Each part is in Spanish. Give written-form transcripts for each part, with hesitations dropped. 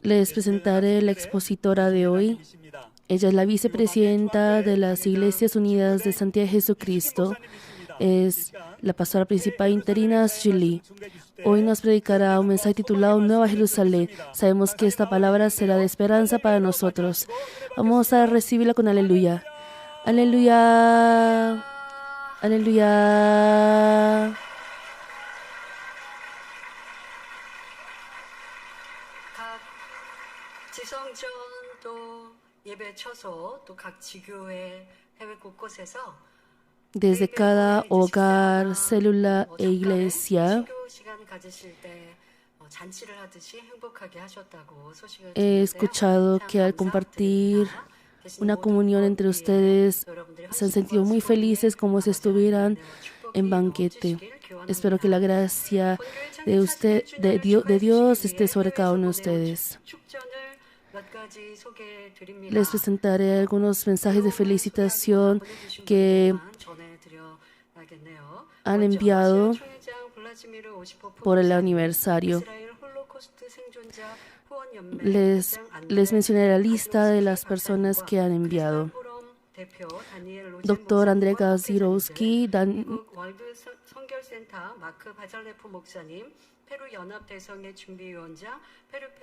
Les presentaré la expositora de hoy. Ella es la vicepresidenta de las Iglesias Unidas de Santidad de Jesucristo. Es la pastora principal interina, Julie. Hoy nos predicará un mensaje titulado Nueva Jerusalén. Sabemos que esta palabra será de esperanza para nosotros. Vamos a recibirla con aleluya. Aleluya. Aleluya. Desde cada hogar, célula e iglesia, he escuchado que al compartir una comunión entre ustedes se han sentido muy felices como si estuvieran en banquete. Espero que la gracia de Dios esté sobre cada uno de ustedes. Les presentaré algunos mensajes de felicitación que han enviado por el aniversario. Les mencioné la lista de las personas que han enviado. Dr. Andrei Gazirowski,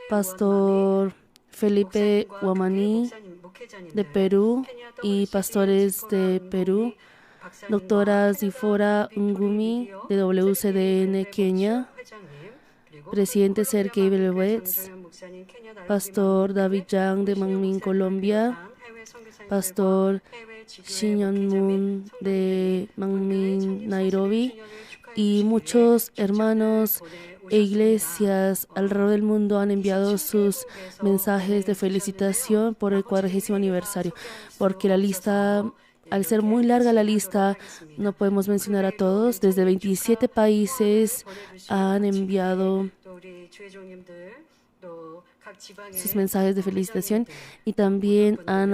Pastor Felipe Wamani de Perú y pastores de Perú, doctora Zifora Ngumi de WCDN Kenia, presidente Sergei Belowetz, pastor David Yang de Mangmin, Colombia, pastor Shinyon Moon de Mangmin, Nairobi, y muchos hermanos e iglesias alrededor del mundo han enviado sus mensajes de felicitación por el 40º aniversario. Porque la lista, al ser muy larga la lista, no podemos mencionar a todos. Desde 27 países han enviado sus mensajes de felicitación y también han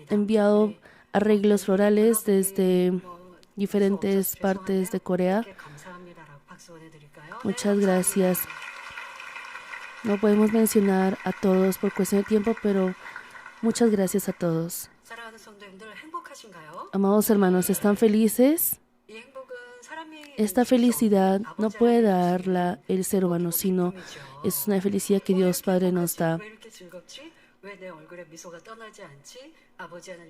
enviado arreglos florales desde diferentes partes de Corea. Muchas gracias. No podemos mencionar a todos por cuestión de tiempo, pero muchas gracias a todos. Amados hermanos, ¿están felices? Esta felicidad no puede darla el ser humano, sino es una felicidad que Dios Padre nos da.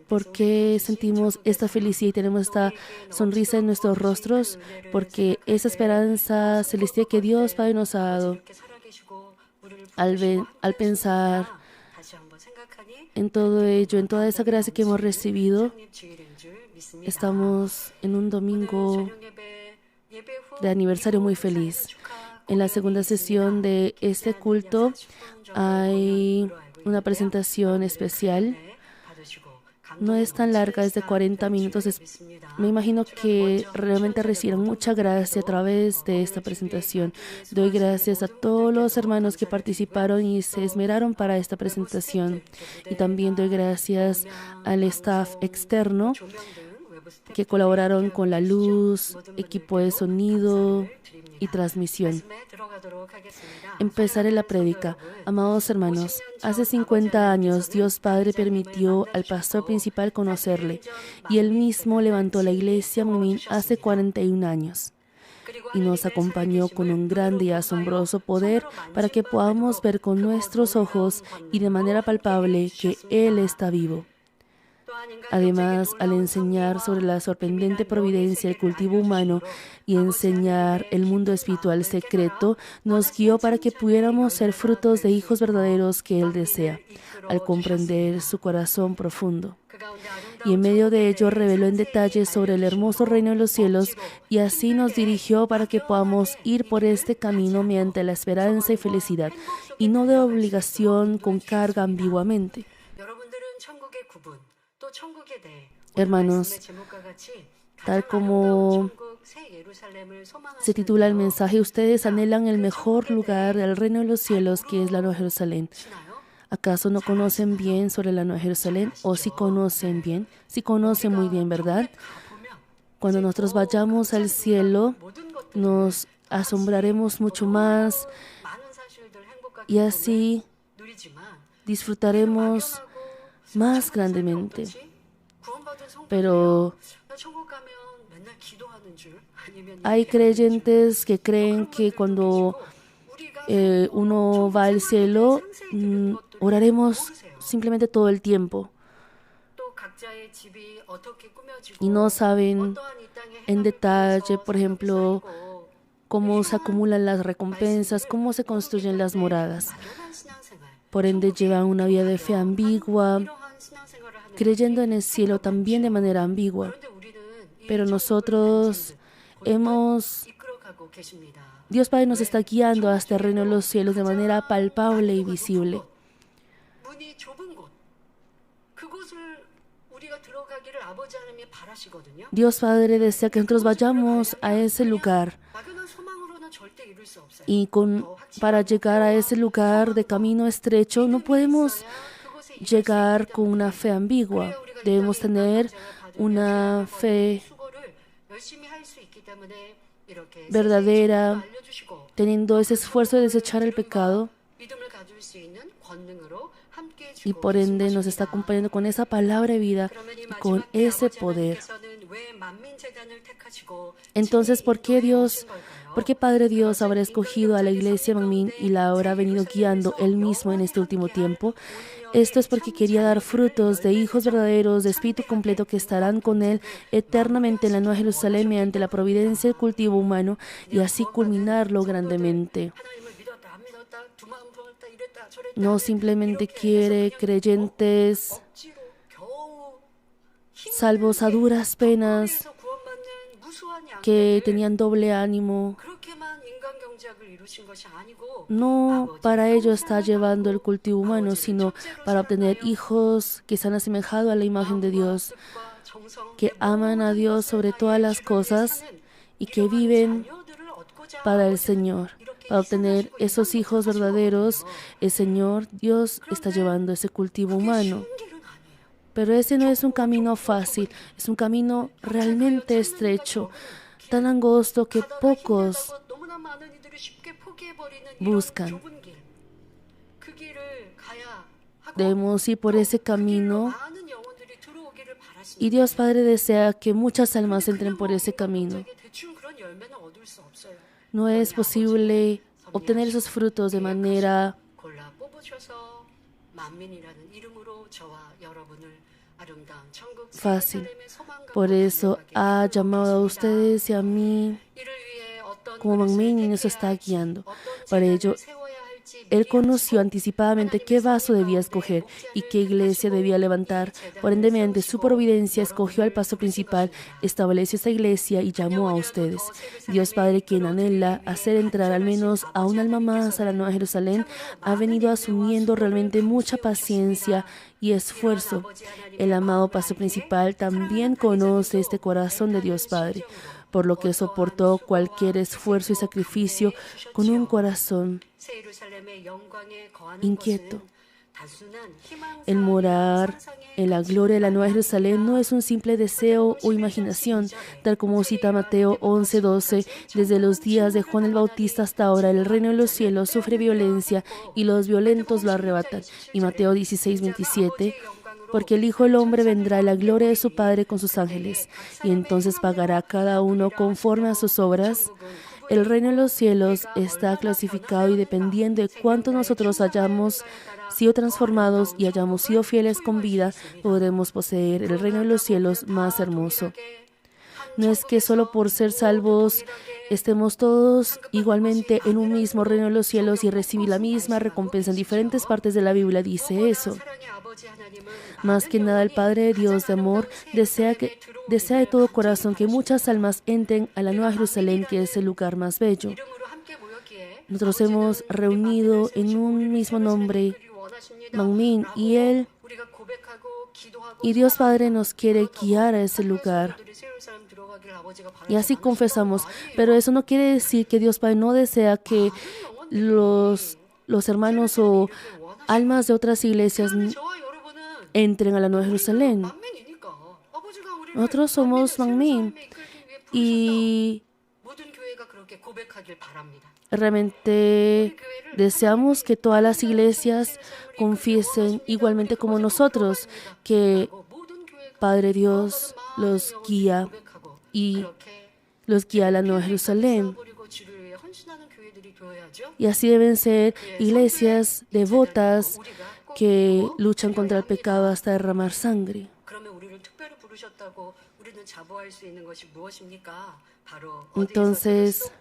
¿Por qué sentimos esta felicidad y tenemos esta sonrisa en nuestros rostros? Porque esa esperanza celestial que Dios Padre nos ha dado, al pensar en todo ello, en toda esa gracia que hemos recibido, estamos en un domingo de aniversario muy feliz. En la segunda sesión de este culto hay una presentación especial. No es tan larga, es de 40 minutos. Me imagino que realmente recibieron mucha gracia a través de esta presentación. Doy gracias a todos los hermanos que participaron y se esmeraron para esta presentación. Y también doy gracias al staff externo que colaboraron con la luz, equipo de sonido y transmisión. Empezaré la prédica. Amados hermanos, hace 50 años Dios Padre permitió al pastor principal conocerle y él mismo levantó la iglesia Mangmin hace 41 años y nos acompañó con un grande y asombroso poder para que podamos ver con nuestros ojos y de manera palpable que Él está vivo. Además, al enseñar sobre la sorprendente providencia del cultivo humano y enseñar el mundo espiritual secreto, nos guió para que pudiéramos ser frutos de hijos verdaderos que Él desea, al comprender su corazón profundo. Y en medio de ello reveló en detalle sobre el hermoso reino de los cielos y así nos dirigió para que podamos ir por este camino mediante la esperanza y felicidad, y no de obligación con carga ambiguamente. Hermanos, tal como se titula el mensaje, ustedes anhelan el mejor lugar del reino de los cielos, que es la Nueva Jerusalén. ¿Acaso no conocen bien sobre la Nueva Jerusalén? ¿O si conocen bien? Sí conocen muy bien, ¿verdad? Cuando nosotros vayamos al cielo, nos asombraremos mucho más y así disfrutaremos más grandemente. Pero hay creyentes que creen que cuando uno va al cielo, oraremos simplemente todo el tiempo y no saben en detalle, por ejemplo, cómo se acumulan las recompensas, cómo se construyen las moradas. Por ende, llevan una vida de fe ambigua, creyendo en el cielo también de manera ambigua. Pero nosotros Dios Padre nos está guiando hasta el reino de los cielos de manera palpable y visible. Dios Padre desea que nosotros vayamos a ese lugar y para llegar a ese lugar de camino estrecho no podemos llegar con una fe ambigua. Debemos tener una fe verdadera, teniendo ese esfuerzo de desechar el pecado, y por ende nos está acompañando con esa palabra de vida y con ese poder. Entonces, ¿por qué Padre Dios habrá escogido a la iglesia Manmin y la habrá venido guiando Él mismo en este último tiempo? Esto es porque quería dar frutos de hijos verdaderos, de espíritu completo que estarán con Él eternamente en la Nueva Jerusalén mediante la providencia del cultivo humano y así culminarlo grandemente. No simplemente quiere creyentes salvos a duras penas que tenían doble ánimo. No para ello está llevando el cultivo humano, sino para obtener hijos que se han asemejado a la imagen de Dios, que aman a Dios sobre todas las cosas y que viven para el Señor. Para obtener esos hijos verdaderos, el Señor Dios está llevando ese cultivo humano. Pero ese no es un camino fácil, es un camino realmente estrecho, tan angosto que pocos buscan. Debemos ir por ese camino y Dios Padre desea que muchas almas entren por ese camino. No es posible obtener esos frutos de manera fácil. Por eso ha llamado a ustedes y a mí como Manmin y nos está guiando. Para ello, Él conoció anticipadamente qué vaso debía escoger y qué iglesia debía levantar. Por ende, mediante su providencia, escogió al pastor principal, estableció esta iglesia y llamó a ustedes. Dios Padre, quien anhela hacer entrar al menos a un alma más a la Nueva Jerusalén, ha venido asumiendo realmente mucha paciencia y esfuerzo. El amado pastor principal también conoce este corazón de Dios Padre, por lo que soportó cualquier esfuerzo y sacrificio con un corazón inquieto. El morar en la gloria de la Nueva Jerusalén no es un simple deseo o imaginación, tal como cita Mateo 11:12. Desde los días de Juan el Bautista hasta ahora, el reino de los cielos sufre violencia y los violentos lo arrebatan. Y Mateo 16:27. Porque el Hijo del Hombre vendrá en la gloria de su Padre con sus ángeles, y entonces pagará a cada uno conforme a sus obras. El reino de los cielos está clasificado y dependiendo de cuánto nosotros hayamos sido transformados y hayamos sido fieles con vida, podremos poseer el reino de los cielos más hermoso. No es que solo por ser salvos estemos todos igualmente en un mismo reino de los cielos y recibir la misma recompensa. En diferentes partes de la Biblia dice eso. Más que nada, el Padre de Dios de amor desea de todo corazón que muchas almas entren a la Nueva Jerusalén, que es el lugar más bello. Nosotros hemos reunido en un mismo nombre, Manmin, y Dios Padre nos quiere guiar a ese lugar. Y así confesamos. Pero eso no quiere decir que Dios Padre no desea que los hermanos o almas de otras iglesias entren a la Nueva Jerusalén. Nosotros somos Manmin y Realmente deseamos que todas las iglesias confiesen igualmente como nosotros, que Padre Dios los guía y los guía a la Nueva Jerusalén. Y así deben ser iglesias devotas que luchan contra el pecado hasta derramar sangre. Entonces,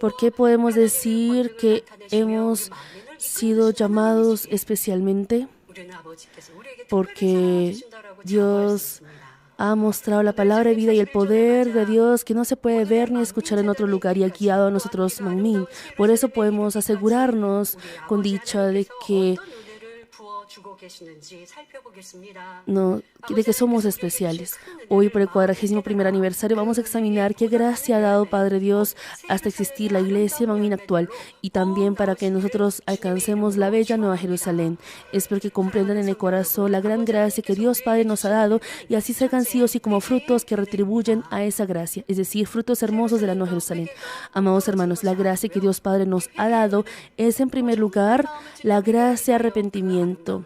¿por qué podemos decir que hemos sido llamados especialmente? Porque Dios ha mostrado la palabra de vida y el poder de Dios que no se puede ver ni escuchar en otro lugar y ha guiado a nosotros, Manmin. Por eso podemos asegurarnos con dicha de que somos especiales. Hoy, por el 41º aniversario, vamos a examinar qué gracia ha dado Padre Dios hasta existir la iglesia Manmin actual y también para que nosotros alcancemos la bella Nueva Jerusalén. Espero que comprendan en el corazón la gran gracia que Dios Padre nos ha dado y así sean sidos y como frutos que retribuyen a esa gracia, es decir, frutos hermosos de la Nueva Jerusalén. Amados hermanos, la gracia que Dios Padre nos ha dado es en primer lugar la gracia de arrepentimiento.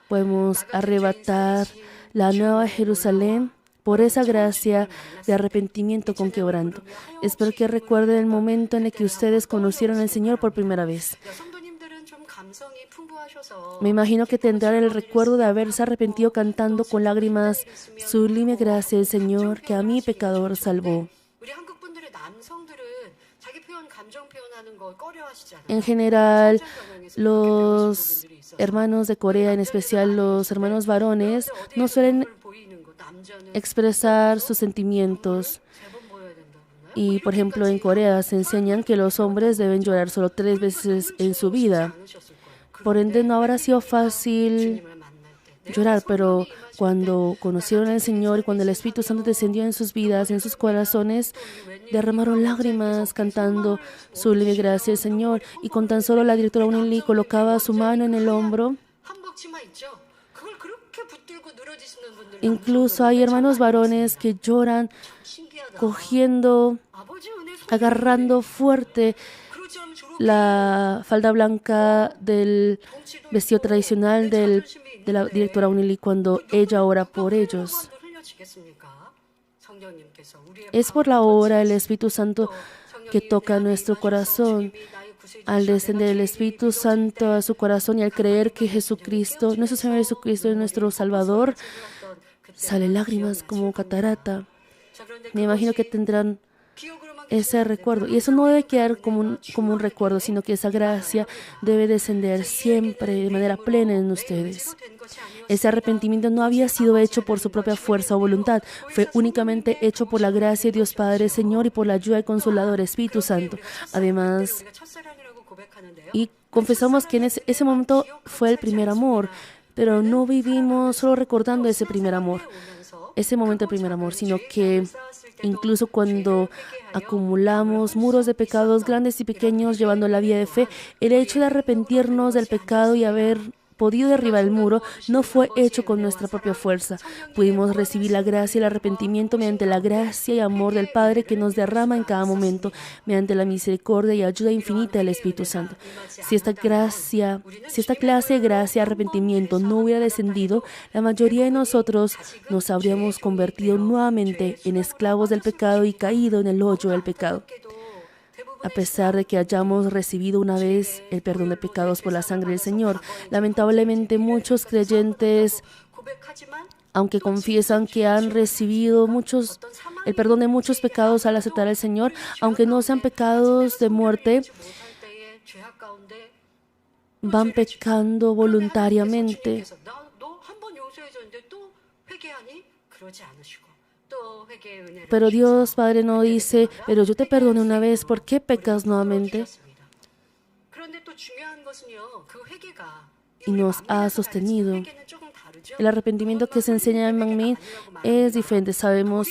Podemos arrebatar la Nueva Jerusalén por esa gracia de arrepentimiento con quebranto. Espero que recuerden el momento en el que ustedes conocieron al Señor por primera vez. Me imagino que tendrán el recuerdo de haberse arrepentido cantando con lágrimas: sublime gracia del Señor que a mí pecador salvó. En general, los hermanos de Corea, en especial los hermanos varones, no suelen expresar sus sentimientos. Y, por ejemplo, en Corea se enseñan que los hombres deben llorar solo 3 veces en su vida. Por ende, no habrá sido fácil llorar, pero cuando conocieron al Señor y cuando el Espíritu Santo descendió en sus vidas, en sus corazones, derramaron lágrimas cantando sublime gracia del Señor. Y con tan solo la directora Unili colocaba su mano en el hombro. Incluso hay hermanos varones que lloran cogiendo, agarrando fuerte la falda blanca del vestido tradicional de la directora Unili cuando ella ora por ellos. Es por la obra del Espíritu Santo que toca nuestro corazón. Al descender el Espíritu Santo a su corazón y al creer que Jesucristo, nuestro Señor Jesucristo es nuestro Salvador, salen lágrimas como catarata. Me imagino que tendrán ese recuerdo. Y eso no debe quedar como un recuerdo, sino que esa gracia debe descender siempre de manera plena en ustedes. Ese arrepentimiento no había sido hecho por su propia fuerza o voluntad. Fue únicamente hecho por la gracia de Dios Padre, Señor, y por la ayuda del Consolador Espíritu Santo. Además, y confesamos que en ese momento fue el primer amor, pero no vivimos solo recordando ese primer amor, ese momento del primer amor, sino que incluso cuando acumulamos muros de pecados grandes y pequeños llevando la vida de fe, el hecho de arrepentirnos del pecado y haber podido derribar el muro no fue hecho con nuestra propia fuerza. Pudimos recibir la gracia y el arrepentimiento mediante la gracia y amor del Padre que nos derrama en cada momento, mediante la misericordia y ayuda infinita del Espíritu Santo. Si esta clase de gracia y arrepentimiento no hubiera descendido, la mayoría de nosotros nos habríamos convertido nuevamente en esclavos del pecado y caído en el hoyo del pecado. A pesar de que hayamos recibido una vez el perdón de pecados por la sangre del Señor, lamentablemente muchos creyentes, aunque confiesan que han recibido el perdón de muchos pecados al aceptar al Señor, aunque no sean pecados de muerte, van pecando voluntariamente. Pero Dios Padre no dice: pero yo te perdoné una vez, ¿por qué pecas nuevamente? Y nos ha sostenido. El arrepentimiento que se enseña en Manmin es diferente. Sabemos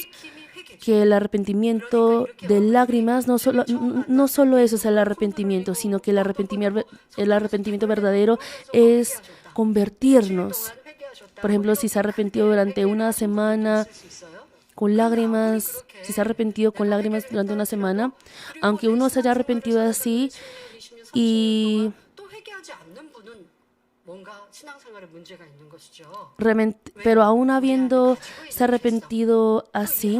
que el arrepentimiento de lágrimas no solo eso es el arrepentimiento, sino que el arrepentimiento verdadero es convertirnos. Por ejemplo, si se arrepintió durante una semana, con lágrimas, si se ha arrepentido con lágrimas durante una semana, aunque uno se haya arrepentido así, pero aún habiendo se arrepentido así,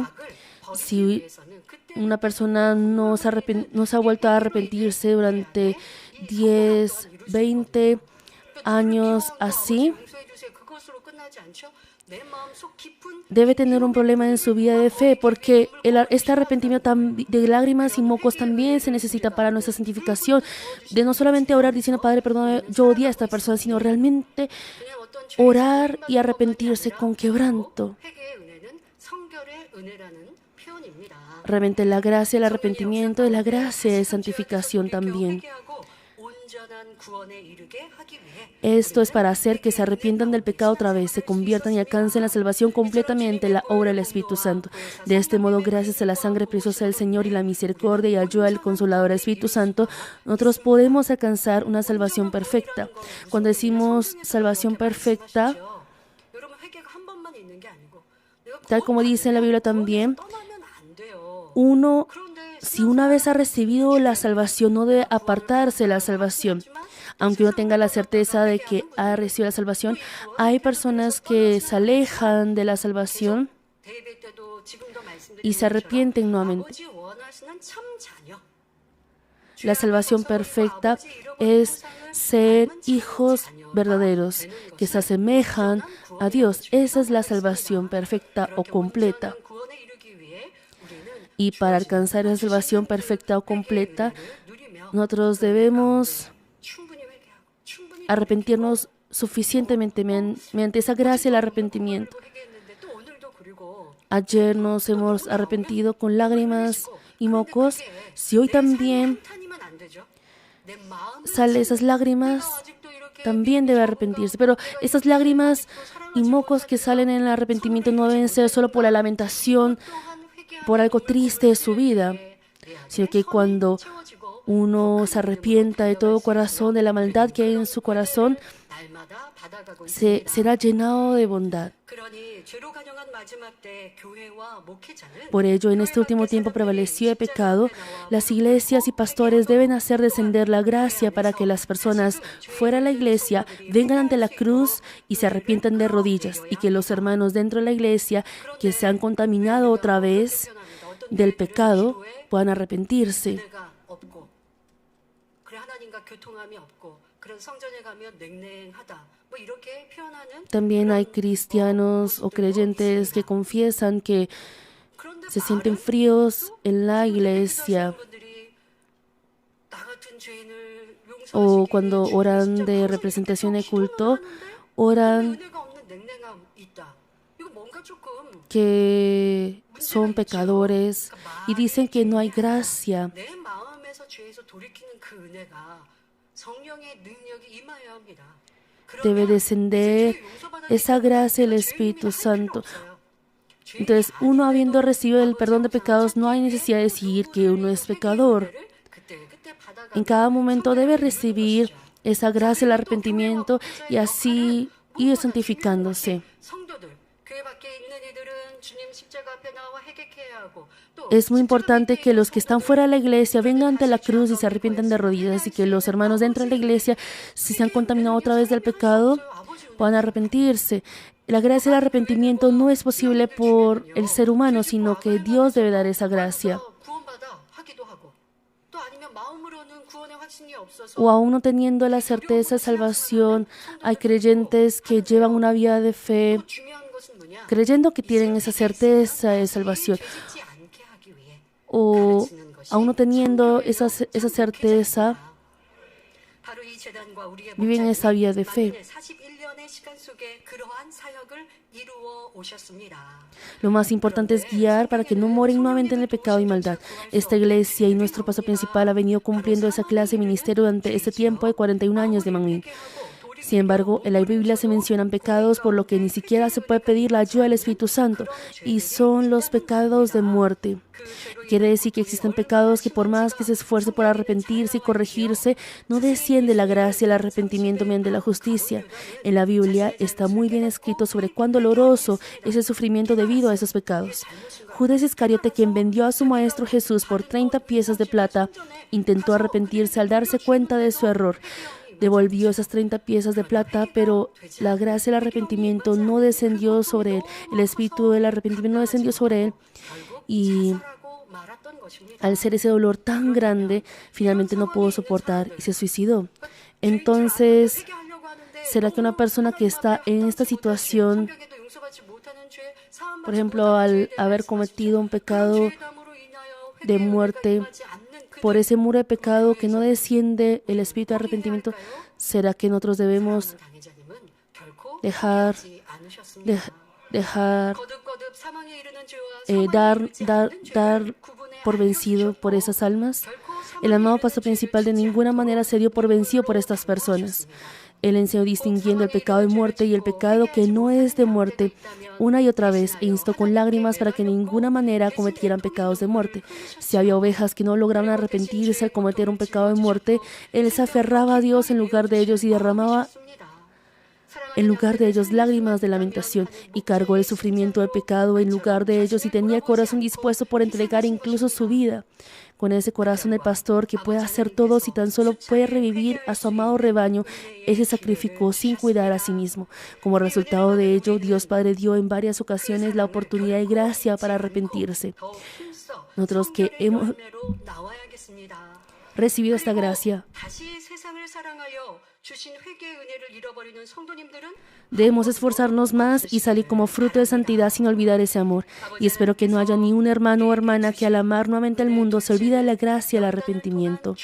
si una persona no se ha vuelto a arrepentirse durante 10, 20 años así, debe tener un problema en su vida de fe, porque este arrepentimiento de lágrimas y mocos también se necesita para nuestra santificación, de no solamente orar diciendo, Padre, perdóname, yo odié a esta persona, sino realmente orar y arrepentirse con quebranto. Realmente la gracia, el arrepentimiento, de la gracia de santificación también. Esto es para hacer que se arrepientan del pecado otra vez, se conviertan y alcancen la salvación completamente, la obra del Espíritu Santo. De este modo, gracias a la sangre preciosa del Señor y la misericordia y ayuda del Consolador Espíritu Santo, nosotros podemos alcanzar una salvación perfecta. Cuando decimos salvación perfecta, tal como dice en la Biblia también, si una vez ha recibido la salvación, no debe apartarse de la salvación. Aunque uno tenga la certeza de que ha recibido la salvación, hay personas que se alejan de la salvación y se arrepienten nuevamente. La salvación perfecta es ser hijos verdaderos que se asemejan a Dios. Esa es la salvación perfecta o completa. Y para alcanzar esa salvación perfecta o completa, nosotros debemos arrepentirnos suficientemente mediante esa gracia del arrepentimiento. Ayer nos hemos arrepentido con lágrimas y mocos. Si hoy también salen esas lágrimas, también debe arrepentirse. Pero esas lágrimas y mocos que salen en el arrepentimiento no deben ser solo por la lamentación, por algo triste de su vida, sino que cuando uno se arrepienta de todo corazón, de la maldad que hay en su corazón, será llenado de bondad. Por ello, en este último tiempo prevaleció el pecado. Las iglesias y pastores deben hacer descender la gracia para que las personas fuera de la iglesia vengan ante la cruz y se arrepientan de rodillas, y que los hermanos dentro de la iglesia que se han contaminado otra vez del pecado puedan arrepentirse. También hay cristianos o creyentes que confiesan que se sienten fríos en la iglesia, o cuando oran de representación de culto, oran que son pecadores y dicen que no hay gracia. Debe descender esa gracia del Espíritu Santo. Entonces, uno habiendo recibido el perdón de pecados, no hay necesidad de decir que uno es pecador. En cada momento debe recibir esa gracia del arrepentimiento y así ir santificándose. Es muy importante que los que están fuera de la iglesia vengan ante la cruz y se arrepientan de rodillas, y que los hermanos dentro de la iglesia, si se han contaminado otra vez del pecado, puedan arrepentirse. La gracia del arrepentimiento no es posible por el ser humano, sino que Dios debe dar esa gracia. O aún no teniendo la certeza de salvación, hay creyentes que llevan una vida de fe creyendo que tienen esa certeza de salvación, o aún no teniendo esa certeza, viven esa vida de fe. Lo más importante es guiar para que no moren nuevamente en el pecado y maldad. Esta iglesia y nuestro pastor principal ha venido cumpliendo esa clase de ministerio durante este tiempo de 41 años de Manmin. Sin embargo, en la Biblia se mencionan pecados por lo que ni siquiera se puede pedir la ayuda del Espíritu Santo, y son los pecados de muerte. Quiere decir que existen pecados que por más que se esfuerce por arrepentirse y corregirse, no desciende la gracia y el arrepentimiento mediante la justicia. En la Biblia está muy bien escrito sobre cuán doloroso es el sufrimiento debido a esos pecados. Judas Iscariote, quien vendió a su maestro Jesús por 30 piezas de plata, intentó arrepentirse al darse cuenta de su error. Devolvió esas 30 piezas de plata, pero la gracia del arrepentimiento no descendió sobre él. El espíritu del arrepentimiento no descendió sobre él. Y al ser ese dolor tan grande, finalmente no pudo soportar y se suicidó. Entonces, ¿será que una persona que está en esta situación, por ejemplo, al haber cometido un pecado de muerte, por ese muro de pecado que no desciende el espíritu de arrepentimiento, ¿será que nosotros debemos dar por vencido por esas almas? El amado pastor principal de ninguna manera se dio por vencido por estas personas. Él enseñó distinguiendo el pecado de muerte y el pecado que no es de muerte una y otra vez, e instó con lágrimas para que de ninguna manera cometieran pecados de muerte. Si había ovejas que no lograban arrepentirse al cometer un pecado de muerte, él se aferraba a Dios en lugar de ellos y derramaba en lugar de ellos lágrimas de lamentación, y cargó el sufrimiento del pecado en lugar de ellos, y tenía el corazón dispuesto por entregar incluso su vida. Con ese corazón del pastor que puede hacer todo si tan solo puede revivir a su amado rebaño, él se sacrificó sin cuidar a sí mismo. Como resultado de ello, Dios Padre dio en varias ocasiones la oportunidad y gracia para arrepentirse. Nosotros que hemos recibido esta gracia, debemos esforzarnos más y salir como fruto de santidad sin olvidar ese amor. Y espero que no haya ni un hermano o hermana que al amar nuevamente al mundo se olvide de la gracia y el arrepentimiento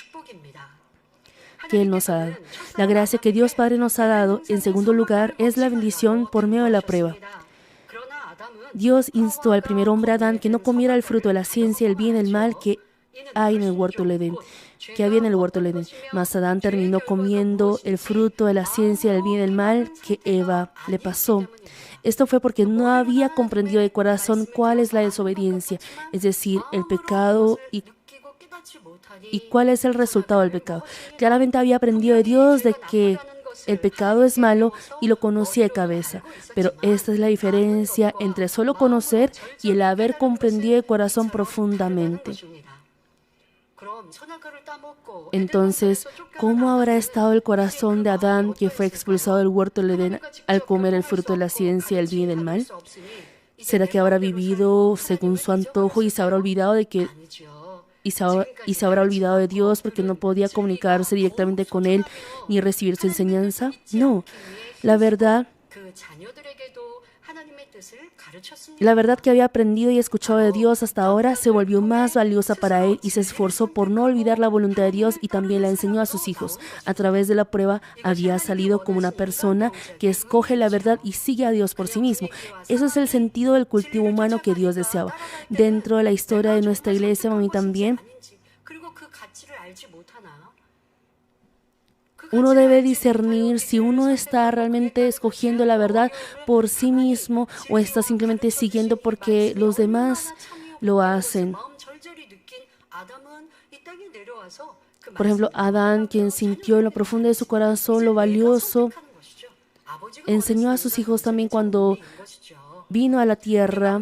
que Él nos ha dado. La gracia que Dios Padre nos ha dado, en segundo lugar, es la bendición por medio de la prueba. Dios instó al primer hombre Adán que no comiera el fruto de la ciencia, el bien y el mal que hay en el huerto del Edén. Que había en el huerto del Edén. Mas Adán terminó comiendo el fruto de la ciencia del bien y del mal que Eva le pasó. Esto fue porque no había comprendido de corazón cuál es la desobediencia, es decir, el pecado y cuál es el resultado del pecado. Claramente había aprendido de Dios de que el pecado es malo y lo conocía de cabeza, pero esta es la diferencia entre solo conocer y el haber comprendido de corazón profundamente. Entonces, ¿cómo habrá estado el corazón de Adán, que fue expulsado del huerto del Edén al comer el fruto de la ciencia del bien y del mal? ¿Será que habrá vivido según su antojo y se habrá olvidado de que se habrá olvidado de Dios porque no podía comunicarse directamente con Él ni recibir su enseñanza? No, la verdad que había aprendido y escuchado de Dios hasta ahora se volvió más valiosa para él y se esforzó por no olvidar la voluntad de Dios y también la enseñó a sus hijos. A través de la prueba había salido como una persona que escoge la verdad y sigue a Dios por sí mismo. Eso es el sentido del cultivo humano que Dios deseaba. Dentro de la historia de nuestra iglesia, mami, también uno debe discernir si uno está realmente escogiendo la verdad por sí mismo o está simplemente siguiendo porque los demás lo hacen. Por ejemplo, Adán, quien sintió en lo profundo de su corazón lo valioso, enseñó a sus hijos también cuando vino a la tierra.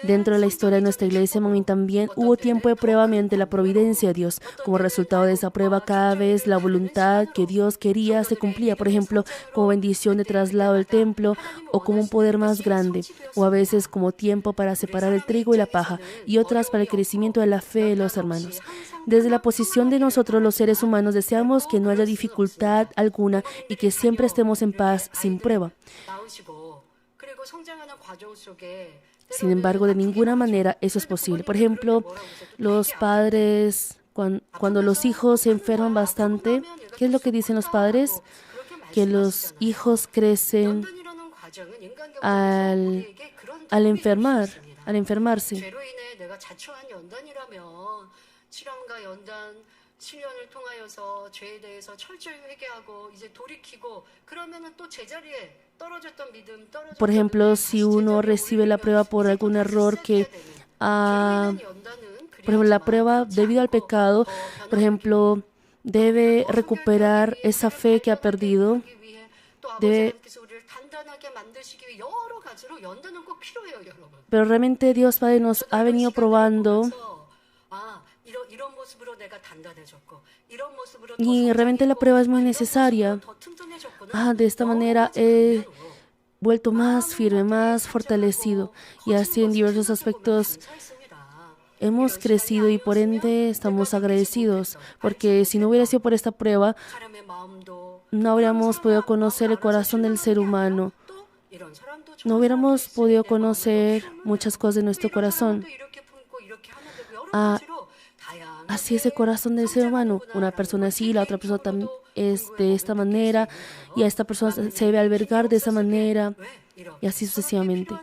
Dentro de la historia de nuestra iglesia, mami, también hubo tiempo de prueba mediante la providencia de Dios. Como resultado de esa prueba, cada vez la voluntad que Dios quería se cumplía. Por ejemplo, como bendición de traslado del templo o como un poder más grande. O a veces como tiempo para separar el trigo y la paja. Y otras para el crecimiento de la fe de los hermanos. Desde la posición de nosotros los seres humanos deseamos que no haya dificultad alguna y que siempre estemos en paz sin prueba. Sin embargo, de ninguna manera eso es posible. Por ejemplo, los padres, cuando los hijos se enferman bastante, ¿qué es lo que dicen los padres? Que los hijos crecen al enfermarse. Por ejemplo, si uno recibe la prueba por algún error por ejemplo, la prueba debido al pecado, por ejemplo, debe recuperar esa fe que ha perdido. Pero realmente Dios Padre nos ha venido probando y realmente la prueba es muy necesaria. De esta manera he vuelto más firme, más fortalecido, y así en diversos aspectos hemos crecido y por ende estamos agradecidos, porque si no hubiera sido por esta prueba, no habríamos podido conocer el corazón del ser humano. No hubiéramos podido conocer muchas cosas de nuestro corazón. Así es el corazón del ser humano. Una persona así, la otra persona también es de esta manera, y a esta persona se debe albergar de esa manera, y así sucesivamente.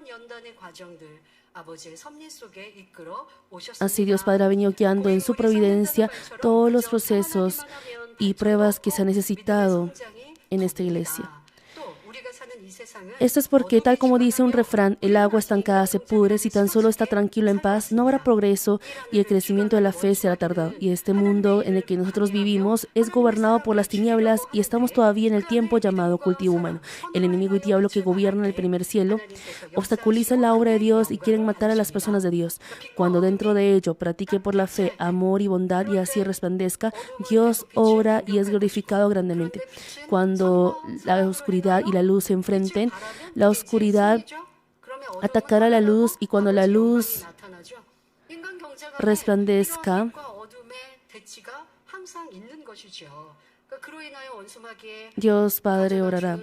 Así Dios Padre ha venido guiando en su providencia todos los procesos y pruebas que se han necesitado en esta iglesia. Esto es porque, tal como dice un refrán, el agua estancada se pudre. Si tan solo está tranquilo en paz, no habrá progreso y el crecimiento de la fe será tardado. Y este mundo en el que nosotros vivimos es gobernado por las tinieblas y estamos todavía en el tiempo llamado cultivo humano. El enemigo y diablo que gobiernan el primer cielo obstaculizan la obra de Dios y quieren matar a las personas de Dios. Cuando dentro de ello practique por la fe amor y bondad y así resplandezca, Dios obra y es glorificado grandemente. Cuando la oscuridad y la luz se enfrentan, la oscuridad atacará a la luz, y cuando la luz resplandezca, Dios Padre orará.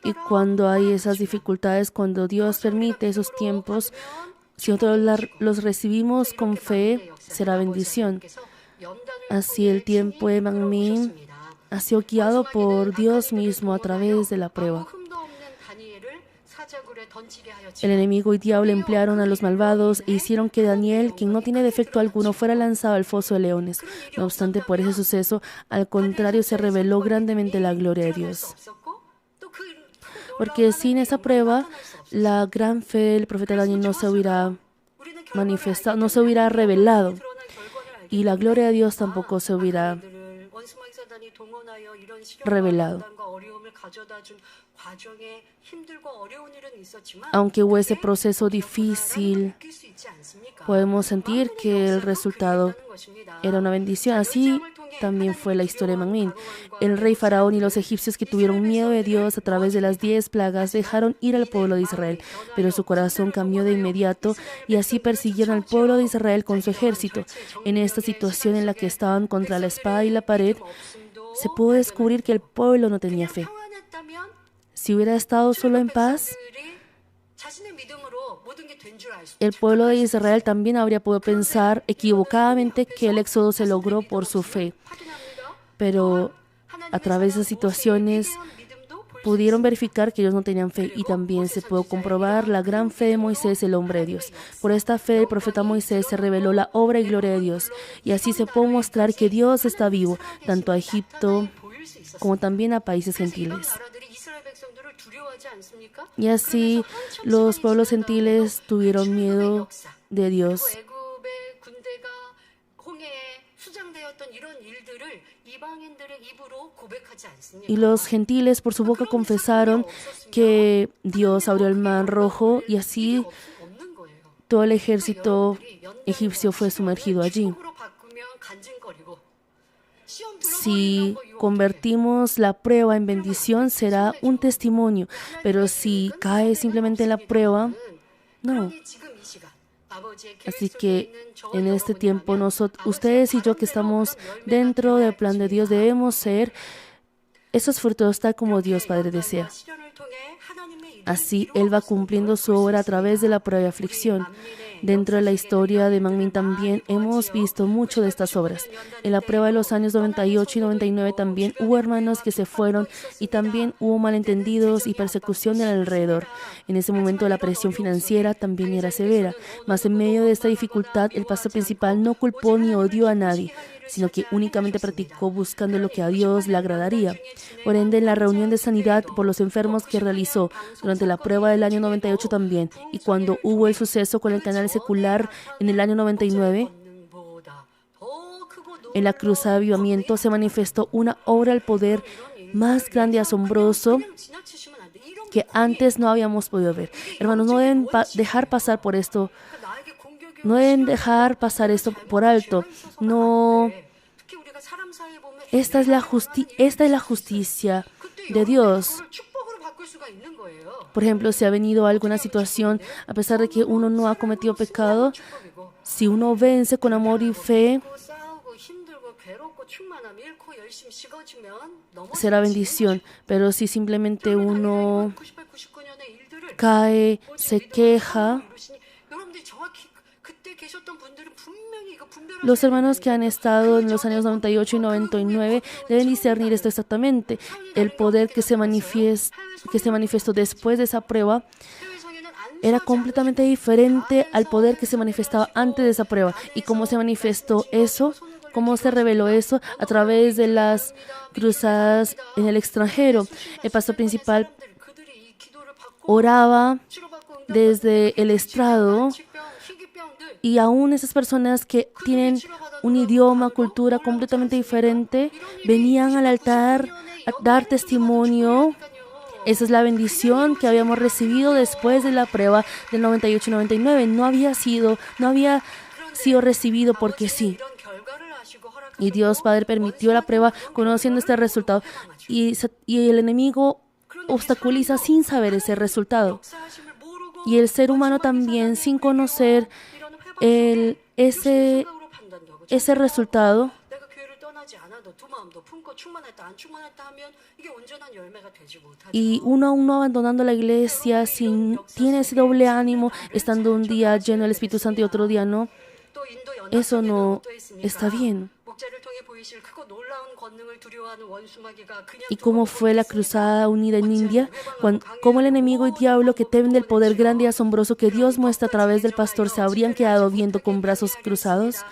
Y cuando hay esas dificultades, cuando Dios permite esos tiempos, si nosotros los recibimos con fe, será bendición. Así el tiempo de Manmin ha sido guiado por Dios mismo a través de la prueba. El enemigo y diablo emplearon a los malvados e hicieron que Daniel, quien no tiene defecto alguno, fuera lanzado al foso de leones. No obstante, por ese suceso, al contrario, se reveló grandemente la gloria de Dios. Porque sin esa prueba, la gran fe del profeta Daniel no se hubiera manifestado, no se hubiera revelado, y la gloria de Dios tampoco se hubiera revelado. Aunque hubo ese proceso difícil, podemos sentir que el resultado era una bendición. Así también fue la historia de Manmin. El rey Faraón y los egipcios, que tuvieron miedo de Dios a través de las 10 plagas, dejaron ir al pueblo de Israel, pero su corazón cambió de inmediato y así persiguieron al pueblo de Israel con su ejército. En esta situación en la que estaban contra la espada y la pared, se pudo descubrir que el pueblo no tenía fe. Si hubiera estado solo en paz, el pueblo de Israel también habría podido pensar equivocadamente que el éxodo se logró por su fe. Pero a través de situaciones pudieron verificar que ellos no tenían fe, y también se pudo comprobar la gran fe de Moisés, el hombre de Dios. Por esta fe del profeta Moisés se reveló la obra y gloria de Dios, y así se puede mostrar que Dios está vivo, tanto a Egipto como también a países gentiles. Y así los pueblos gentiles tuvieron miedo de Dios. Y los gentiles por su boca confesaron que Dios abrió el mar rojo, y así todo el ejército egipcio fue sumergido allí. Si convertimos la prueba en bendición, será un testimonio, pero si cae simplemente en la prueba, no. Así que en este tiempo, ustedes y yo que estamos dentro del plan de Dios, debemos ser esos frutos tal como Dios Padre desea. Así, Él va cumpliendo su obra a través de la prueba y aflicción. Dentro de la historia de Manmin también hemos visto mucho de estas obras. En la prueba de los años 98 y 99 también hubo hermanos que se fueron y también hubo malentendidos y persecución en el alrededor. En ese momento la presión financiera también era severa, mas en medio de esta dificultad el pastor principal no culpó ni odió a nadie, sino que únicamente practicó buscando lo que a Dios le agradaría. Por ende, en la reunión de sanidad por los enfermos que realizó durante la prueba del año 98 también, y cuando hubo el suceso con el canal secular en el año 99, en la cruzada de avivamiento se manifestó una obra del poder más grande y asombroso que antes no habíamos podido ver. Hermanos, no deben dejar pasar por esto. No deben dejar pasar esto por alto. No. Esta es la justicia de Dios. Por ejemplo, si ha venido alguna situación, a pesar de que uno no ha cometido pecado, si uno vence con amor y fe, será bendición. Pero si simplemente uno cae, se queja, los hermanos que han estado en los años 98 y 99 deben discernir esto exactamente. El poder que se manifestó después de esa prueba era completamente diferente al poder que se manifestaba antes de esa prueba. ¿Y cómo se manifestó eso? ¿Cómo se reveló eso? A través de las cruzadas en el extranjero. El pastor principal oraba desde el estrado. Y aún esas personas que tienen un idioma, cultura completamente diferente, venían al altar a dar testimonio. Esa es la bendición que habíamos recibido después de la prueba del 98 y 99. No había sido recibido porque sí. Y Dios Padre permitió la prueba conociendo este resultado. Y el enemigo obstaculiza sin saber ese resultado. Y el ser humano también, sin conocer ese resultado, y uno aún no abandonando la iglesia, tiene ese doble ánimo, estando un día lleno del Espíritu Santo y otro día no, eso no está bien. ¿Y cómo fue la cruzada unida en India? Cómo el enemigo y diablo que temen del poder grande y asombroso que Dios muestra a través del pastor se habrían quedado viendo con brazos cruzados.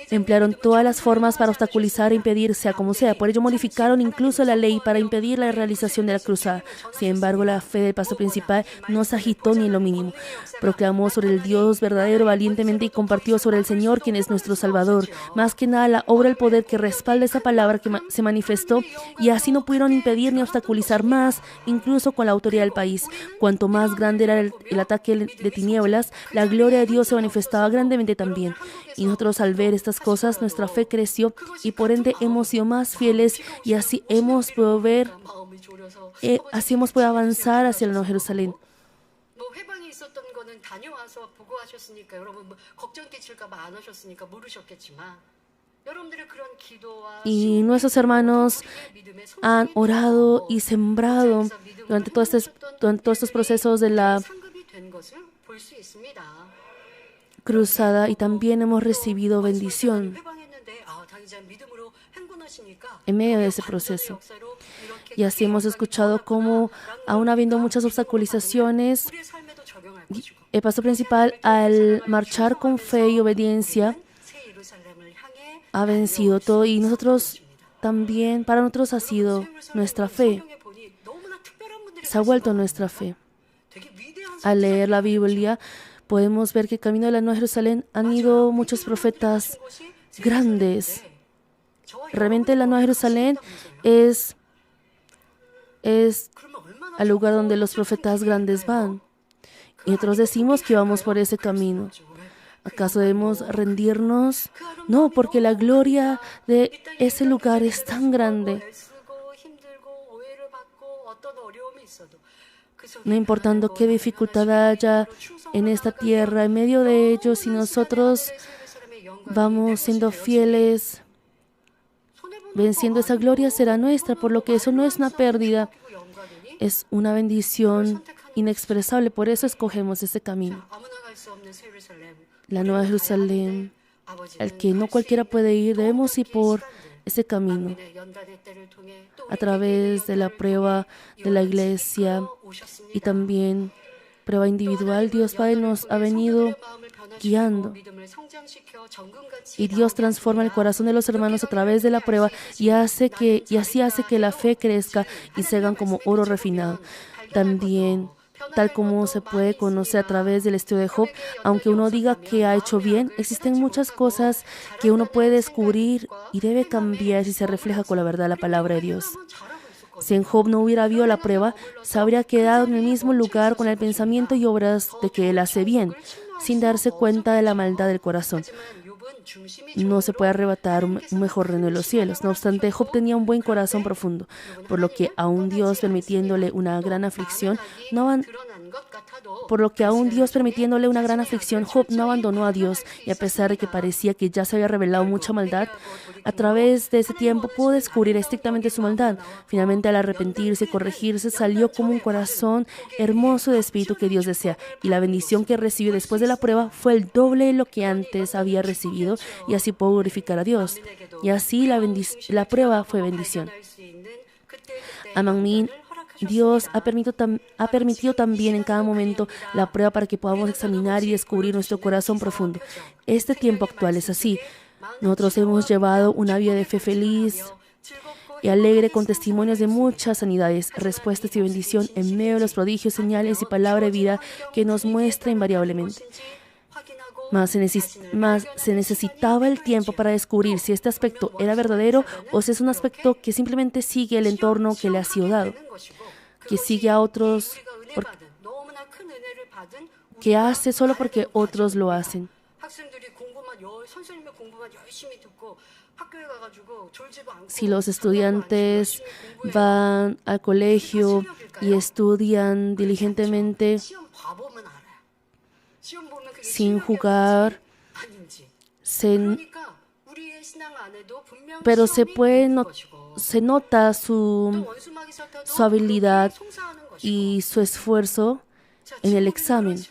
Emplearon todas las formas para obstaculizar e impedir, sea como sea. Por ello modificaron incluso la ley para impedir la realización de la cruzada. Sin embargo, la fe del pastor principal no se agitó ni en lo mínimo. Proclamó sobre el Dios verdadero valientemente y compartió sobre el Señor, quien es nuestro Salvador. Más que nada, la obra del poder que respalda esa palabra que se manifestó, y así no pudieron impedir ni obstaculizar más, incluso con la autoridad del país. Cuanto más grande era el ataque de tinieblas, la gloria de Dios se manifestaba grandemente también. Y nosotros, al ver estas cosas, nuestra fe creció y por ende hemos sido más fieles, y así hemos podido avanzar hacia la Nueva Jerusalén. Y nuestros hermanos han orado y sembrado durante todos estos procesos de la cruzada, y también hemos recibido bendición en medio de ese proceso. Y así hemos escuchado cómo, aún habiendo muchas obstaculizaciones, el pastor principal, al marchar con fe y obediencia, ha vencido todo. Y nosotros también, para nosotros ha sido nuestra fe. Se ha vuelto nuestra fe. Al leer la Biblia, podemos ver que camino de la Nueva Jerusalén han ido muchos profetas grandes. Realmente la Nueva Jerusalén es al lugar donde los profetas grandes van. Y nosotros decimos que vamos por ese camino. ¿Acaso debemos rendirnos? No, porque la gloria de ese lugar es tan grande. No importando qué dificultad haya en esta tierra, en medio de ellos, si nosotros vamos siendo fieles, venciendo, esa gloria será nuestra, por lo que eso no es una pérdida. es una bendición inexpresable, por eso escogemos este camino. La Nueva Jerusalén, al que no cualquiera puede ir, debemos ir por ese camino. A través de la prueba de la iglesia y también prueba individual, Dios Padre nos ha venido guiando. Y Dios transforma el corazón de los hermanos a través de la prueba y así hace que la fe crezca y se hagan como oro refinado. También, tal como se puede conocer a través del estudio de Job, aunque uno diga que ha hecho bien, existen muchas cosas que uno puede descubrir y debe cambiar si se refleja con la verdad de la palabra de Dios. Si en Job no hubiera habido la prueba, se habría quedado en el mismo lugar con el pensamiento y obras de que él hace bien, sin darse cuenta de la maldad del corazón. No se puede arrebatar un mejor reino de los cielos. No obstante, Job tenía un buen corazón profundo, por lo que aún Dios permitiéndole una gran aflicción, Job no abandonó a Dios, y a pesar de que parecía que ya se había revelado mucha maldad, a través de ese tiempo pudo descubrir estrictamente su maldad. Finalmente, al arrepentirse y corregirse, salió como un corazón hermoso de espíritu que Dios desea, y la bendición que recibió después de la prueba fue el doble de lo que antes había recibido, y así pudo glorificar a Dios. Y así la prueba fue bendición. A Manmin, Dios ha permitido también en cada momento la prueba para que podamos examinar y descubrir nuestro corazón profundo. Este tiempo actual es así. Nosotros hemos llevado una vida de fe feliz y alegre con testimonios de muchas sanidades, respuestas y bendición en medio de los prodigios, señales y palabra de vida que nos muestra invariablemente. Mas se necesitaba el tiempo para descubrir si este aspecto era verdadero o si es un aspecto que simplemente sigue el entorno que le ha sido dado, que sigue a otros, que hace solo porque otros lo hacen. Si los estudiantes van al colegio y estudian diligentemente sin jugar, pero se nota su habilidad y su esfuerzo en el examen.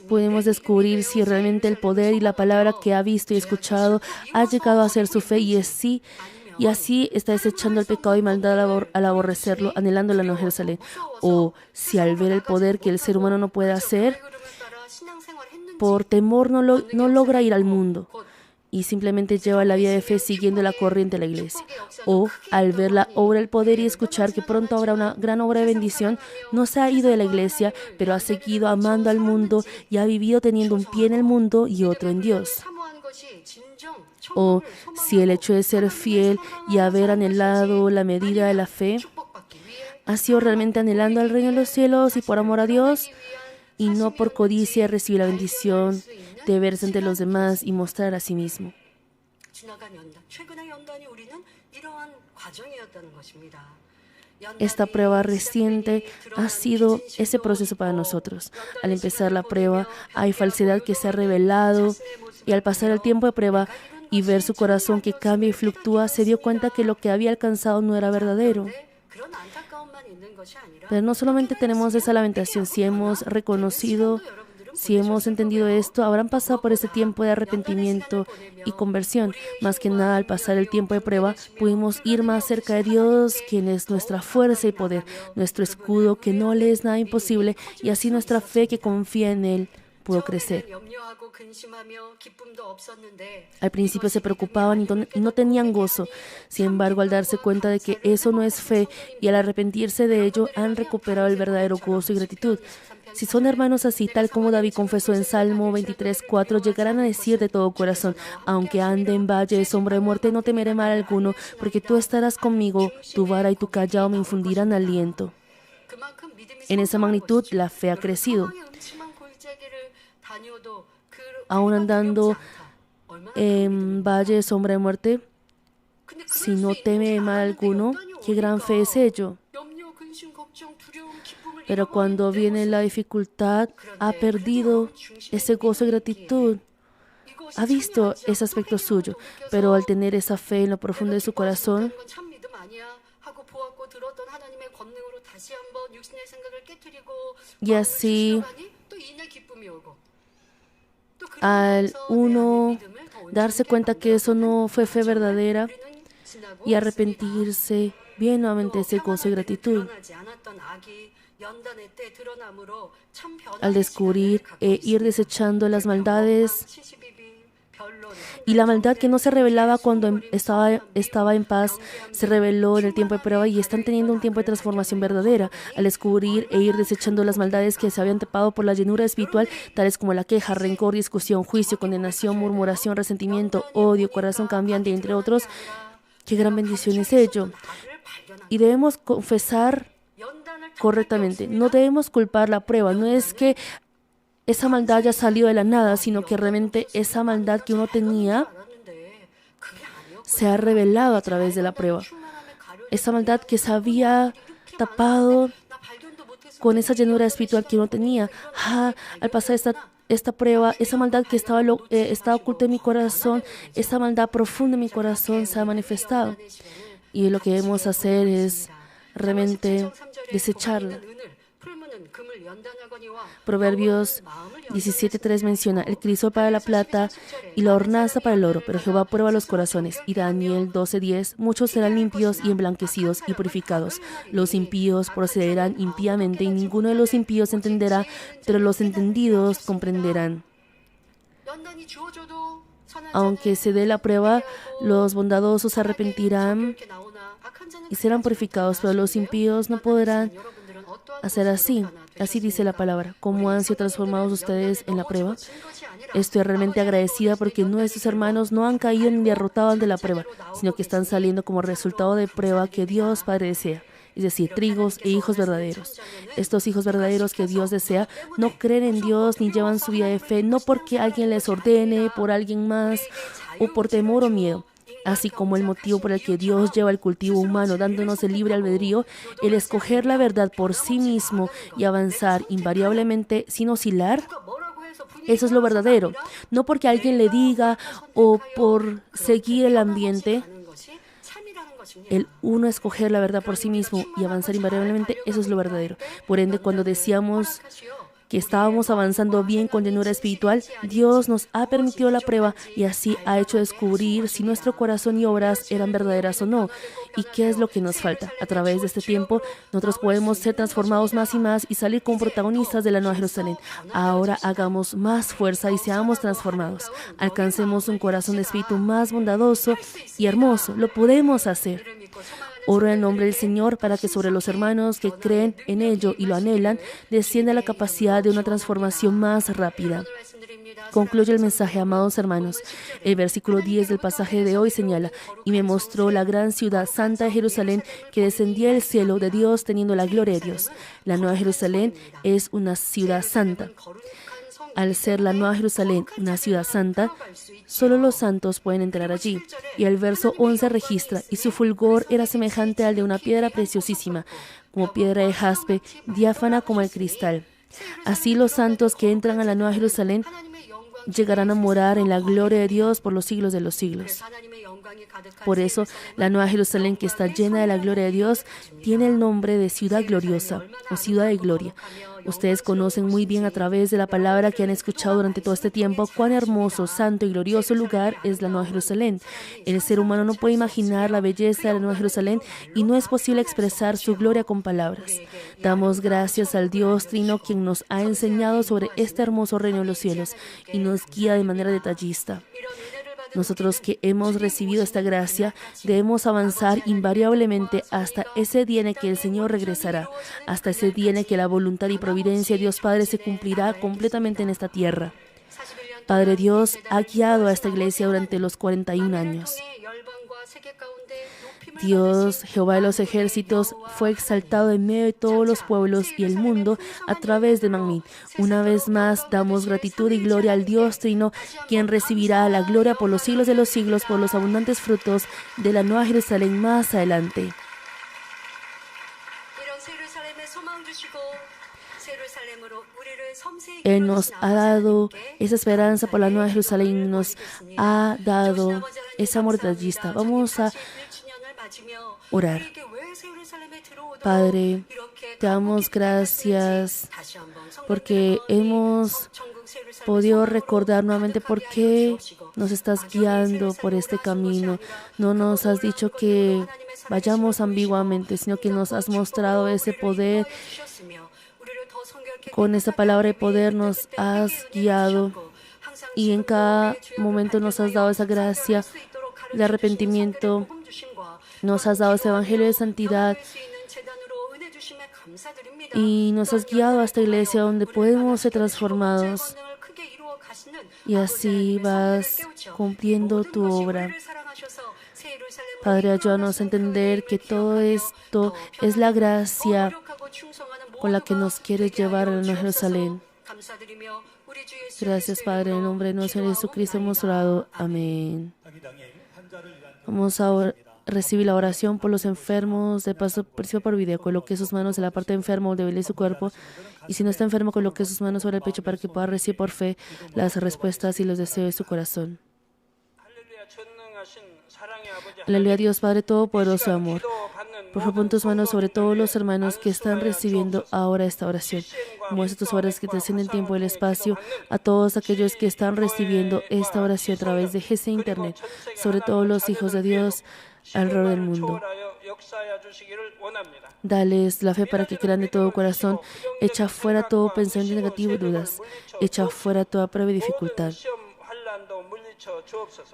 Podemos descubrir si realmente el poder y la palabra que ha visto y escuchado ha llegado a ser su fe y así está desechando el pecado y maldad al aborrecerlo, anhelando la Nueva Jerusalén. O si al ver el poder que el ser humano no puede hacer, por temor no logra ir al mundo y simplemente lleva la vida de fe siguiendo la corriente de la iglesia. O al ver la obra del poder y escuchar que pronto habrá una gran obra de bendición, no se ha ido de la iglesia, pero ha seguido amando al mundo y ha vivido teniendo un pie en el mundo y otro en Dios. O si el hecho de ser fiel y haber anhelado la medida de la fe ha sido realmente anhelando al reino de los cielos y por amor a Dios, y no por codicia recibir la bendición de verse ante los demás y mostrar a sí mismo. Esta prueba reciente ha sido ese proceso para nosotros. Al empezar la prueba, hay falsedad que se ha revelado, y al pasar el tiempo de prueba y ver su corazón que cambia y fluctúa, se dio cuenta que lo que había alcanzado no era verdadero. Pero no solamente tenemos esa lamentación, si hemos reconocido, si hemos entendido esto, habrán pasado por ese tiempo de arrepentimiento y conversión. Más que nada, al pasar el tiempo de prueba, pudimos ir más cerca de Dios, quien es nuestra fuerza y poder, nuestro escudo, que no le es nada imposible, y así nuestra fe que confía en Él pudo crecer. Al principio se preocupaban y no tenían gozo. Sin embargo, al darse cuenta de que eso no es fe y al arrepentirse de ello, han recuperado el verdadero gozo y gratitud. Si son hermanos así, tal como David confesó en Salmo 23:4, llegarán a decir de todo corazón: aunque ande en valle de sombra de muerte, no temeré mal alguno, porque tú estarás conmigo, tu vara y tu callado me infundirán aliento. En esa magnitud, la fe ha crecido. Aún andando en valle de sombra de muerte, si no teme mal alguno, qué gran fe es ello. Pero cuando viene la dificultad, ha perdido ese gozo y gratitud. ha visto ese aspecto suyo, pero al tener esa fe en lo profundo de su corazón, y así al uno darse cuenta que eso no fue fe verdadera y arrepentirse, viene nuevamente ese gozo y gratitud. Al descubrir e ir desechando las maldades y la maldad que no se revelaba cuando estaba en paz, se reveló en el tiempo de prueba y están teniendo un tiempo de transformación verdadera. Al descubrir e ir desechando las maldades que se habían tapado por la llenura espiritual, tales como la queja, rencor, discusión, juicio, condenación, murmuración, resentimiento, odio, corazón cambiante, entre otros. ¡Qué gran bendición es ello! Y debemos confesar correctamente. No debemos culpar la prueba. No es que esa maldad haya salido de la nada, sino que realmente esa maldad que uno tenía se ha revelado a través de la prueba. Esa maldad que se había tapado con esa llenura espiritual que uno tenía. Al pasar esta prueba, esa maldad que estaba oculta en mi corazón, esa maldad profunda en mi corazón se ha manifestado. Y lo que debemos hacer es realmente desecharla. Proverbios 17:3 menciona: el crisol para la plata y la hornaza para el oro, pero Jehová prueba los corazones. Y Daniel 12:10: muchos serán limpios y emblanquecidos y purificados. Los impíos procederán impíamente y ninguno de los impíos entenderá, pero los entendidos comprenderán. Aunque se dé la prueba, los bondadosos se arrepentirán y serán purificados, pero los impíos no podrán hacer así. Así dice la palabra. ¿Cómo han sido transformados ustedes en la prueba? Estoy realmente agradecida porque nuestros hermanos no han caído ni derrotado ante la prueba, sino que están saliendo como resultado de prueba que Dios Padre desea. Es decir, trigos e hijos verdaderos. Estos hijos verdaderos que Dios desea no creen en Dios ni llevan su vida de fe, no porque alguien les ordene, por alguien más o por temor o miedo. Así como el motivo por el que Dios lleva el cultivo humano, dándonos el libre albedrío, el escoger la verdad por sí mismo y avanzar invariablemente sin oscilar, eso es lo verdadero. No porque alguien le diga o por seguir el ambiente. El uno escoger la verdad por sí mismo y avanzar invariablemente, eso es lo verdadero. Por ende, cuando decíamos que estábamos avanzando bien con llenura espiritual, Dios nos ha permitido la prueba y así ha hecho descubrir si nuestro corazón y obras eran verdaderas o no. ¿Y qué es lo que nos falta? A través de este tiempo, nosotros podemos ser transformados más y más y salir como protagonistas de la Nueva Jerusalén. Ahora hagamos más fuerza y seamos transformados. Alcancemos un corazón de espíritu más bondadoso y hermoso. Lo podemos hacer. Oro en el nombre del Señor para que sobre los hermanos que creen en ello y lo anhelan, descienda la capacidad de una transformación más rápida. Concluye el mensaje, amados hermanos. El versículo 10 del pasaje de hoy señala: y me mostró la gran ciudad santa de Jerusalén que descendía del cielo de Dios teniendo la gloria de Dios. La Nueva Jerusalén es una ciudad santa. Al ser la Nueva Jerusalén una ciudad santa, solo los santos pueden entrar allí. Y el verso 11 registra: y su fulgor era semejante al de una piedra preciosísima, como piedra de jaspe, diáfana como el cristal. Así los santos que entran a la Nueva Jerusalén llegarán a morar en la gloria de Dios por los siglos de los siglos. Por eso, la Nueva Jerusalén, que está llena de la gloria de Dios, tiene el nombre de ciudad gloriosa o ciudad de gloria. Ustedes conocen muy bien a través de la palabra que han escuchado durante todo este tiempo cuán hermoso, santo y glorioso lugar es la Nueva Jerusalén. El ser humano no puede imaginar la belleza de la Nueva Jerusalén y no es posible expresar su gloria con palabras. Damos gracias al Dios Trino, quien nos ha enseñado sobre este hermoso reino de los cielos y nos guía de manera detallista. Nosotros que hemos recibido esta gracia debemos avanzar invariablemente hasta ese día en que el Señor regresará, hasta ese día en que la voluntad y providencia de Dios Padre se cumplirá completamente en esta tierra. Padre Dios ha guiado a esta iglesia durante los 41 años. Dios, Jehová de los ejércitos, fue exaltado en medio de todos los pueblos y el mundo a través de Manmin. Una vez más, damos gratitud y gloria al Dios Trino, quien recibirá la gloria por los siglos de los siglos, por los abundantes frutos de la Nueva Jerusalén más adelante. Él nos ha dado esa esperanza por la Nueva Jerusalén, nos ha dado ese amor detallista. Vamos a orar. Padre, te damos gracias porque hemos podido recordar nuevamente por qué nos estás guiando por este camino. No nos has dicho que vayamos ambiguamente, sino que nos has mostrado ese poder. Con esa palabra de poder nos has guiado y en cada momento nos has dado esa gracia de arrepentimiento. Nos has dado ese evangelio de santidad y nos has guiado a esta iglesia donde podemos ser transformados. Y así vas cumpliendo tu obra. Padre, ayúdanos a entender que todo esto es la gracia con la que nos quieres llevar a la Nueva Jerusalén. Gracias, Padre, en el nombre de nuestro Señor Jesucristo hemos orado. Amén. Vamos a recibir la oración por los enfermos. De paso, participa por video. Coloque sus manos en la parte enferma o débil de su cuerpo. Y si no está enfermo, coloque sus manos sobre el pecho para que pueda recibir por fe las respuestas y los deseos de su corazón. Aleluya, Dios Padre Todopoderoso de amor. Por favor, pon tus manos sobre todos los hermanos que están recibiendo ahora esta oración. Muestra tus obras que trascienden el tiempo y el espacio a todos aquellos que están recibiendo esta oración a través de GC Internet, sobre todos los hijos de Dios alrededor del mundo. Dales la fe para que crean de todo corazón. Echa fuera todo pensamiento negativo y dudas. Echa fuera toda prueba y dificultad.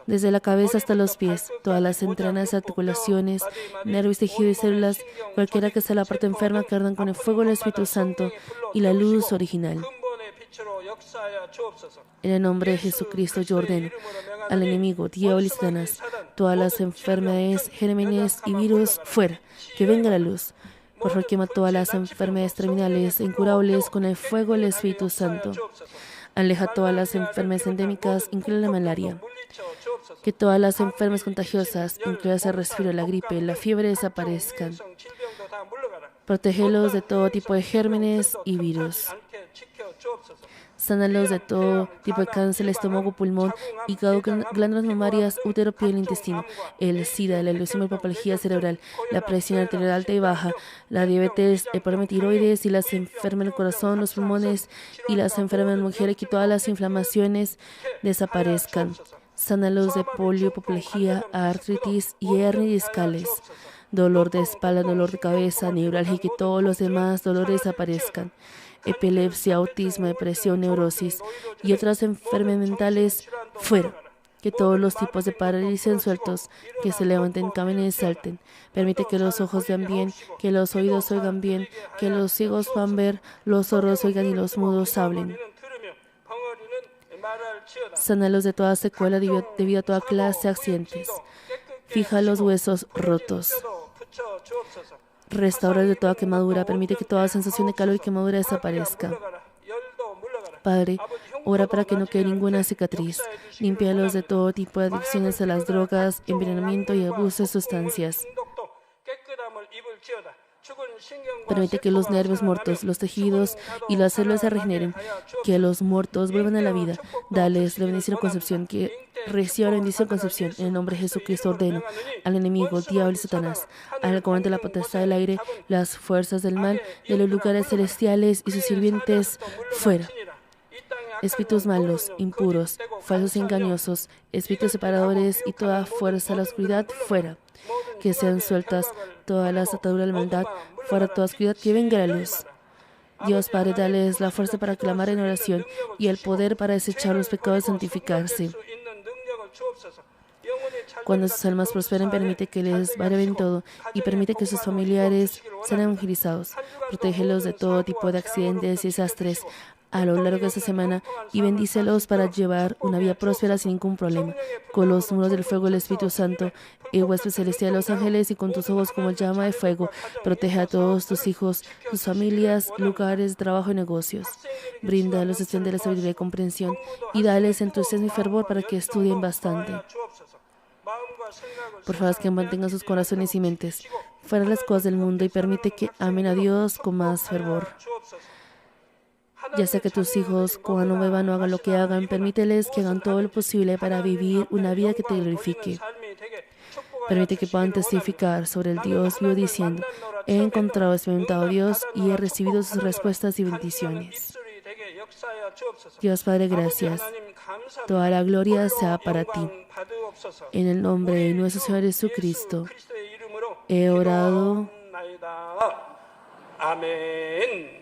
Desde la cabeza hasta los pies, todas las entrañas, articulaciones, nervios, tejidos y células, cualquiera que sea la parte enferma, que ardan con el fuego del Espíritu Santo y la luz original. En el nombre de Jesucristo yo ordeno al enemigo, diablo y Satanás, todas las enfermedades, gérmenes y virus fuera, que venga la luz. Por favor, quema todas las enfermedades terminales, incurables con el fuego del Espíritu Santo. Aleja todas las enfermedades endémicas, incluida la malaria. Que todas las enfermedades contagiosas, incluidas el resfriado, la gripe, la fiebre, desaparezcan. Protégelos de todo tipo de gérmenes y virus. Sánalos de todo tipo de cáncer, estómago, pulmón, hígado, glándulas mamarias, útero, piel, intestino, el SIDA, la leucemia, la hemorragia cerebral, la presión arterial alta y baja, la diabetes, el problema de tiroides y las enfermedades del corazón, los pulmones y las enfermedades de mujeres, que todas las inflamaciones desaparezcan. Sánalos de polio, apoplejía, artritis y hernias discales, dolor de espalda, dolor de cabeza, neuralgia y que todos los demás dolores desaparezcan. Epilepsia, autismo, depresión, neurosis y otras enfermedades mentales fuera. Que todos los tipos de parálisis sean sueltos, que se levanten, caminen y salten. Permite que los ojos vean bien, que los oídos oigan bien, que los ciegos puedan ver, los sordos oigan y los mudos hablen. Sánalos de toda secuela debido a toda clase de accidentes. Fija los huesos rotos. Restaura de toda quemadura. Permite que toda sensación de calor y quemadura desaparezca. Padre, ora para que no quede ninguna cicatriz. Límpialos de todo tipo de adicciones a las drogas, envenenamiento y abuso de sustancias. Permite que los nervios muertos, los tejidos y las células se regeneren, que los muertos vuelvan a la vida. Dales la bendición de concepción, que reciba la bendición de concepción. En el nombre de Jesucristo ordeno al enemigo, diablo y Satanás, al comandante de la potestad del aire, las fuerzas del mal, de los lugares celestiales y sus sirvientes, fuera. Espíritus malos, impuros, falsos y engañosos, espíritus separadores y toda fuerza de la oscuridad, fuera. Que sean sueltas todas las ataduras de la maldad, fuera toda oscuridad, que venga la luz. Dios Padre, dales la fuerza para clamar en oración y el poder para desechar los pecados y santificarse. Cuando sus almas prosperen, permite que les vaya bien todo y permite que sus familiares sean evangelizados. Protégelos de todo tipo de accidentes y desastres a lo largo de esta semana y bendícelos para llevar una vida próspera sin ningún problema. Con los muros del fuego del Espíritu Santo, el huésped celestial de los ángeles y con tus ojos como llama de fuego, protege a todos tus hijos, sus familias, lugares de trabajo y negocios. Brinda a los estudiantes la sabiduría y comprensión y dales entusiasmo y fervor para que estudien bastante. Por favor, que mantengan sus corazones y mentes fuera de las cosas del mundo y permite que amen a Dios con más fervor. Ya sea que tus hijos, cuando beban o hagan lo que hagan, permíteles que hagan todo lo posible para vivir una vida que te glorifique. Permite que puedan testificar sobre el Dios vivo diciendo: he encontrado, experimentado a Dios y he recibido sus respuestas y bendiciones. Dios Padre, gracias. Toda la gloria sea para ti. En el nombre de nuestro Señor Jesucristo, he orado. 아멘.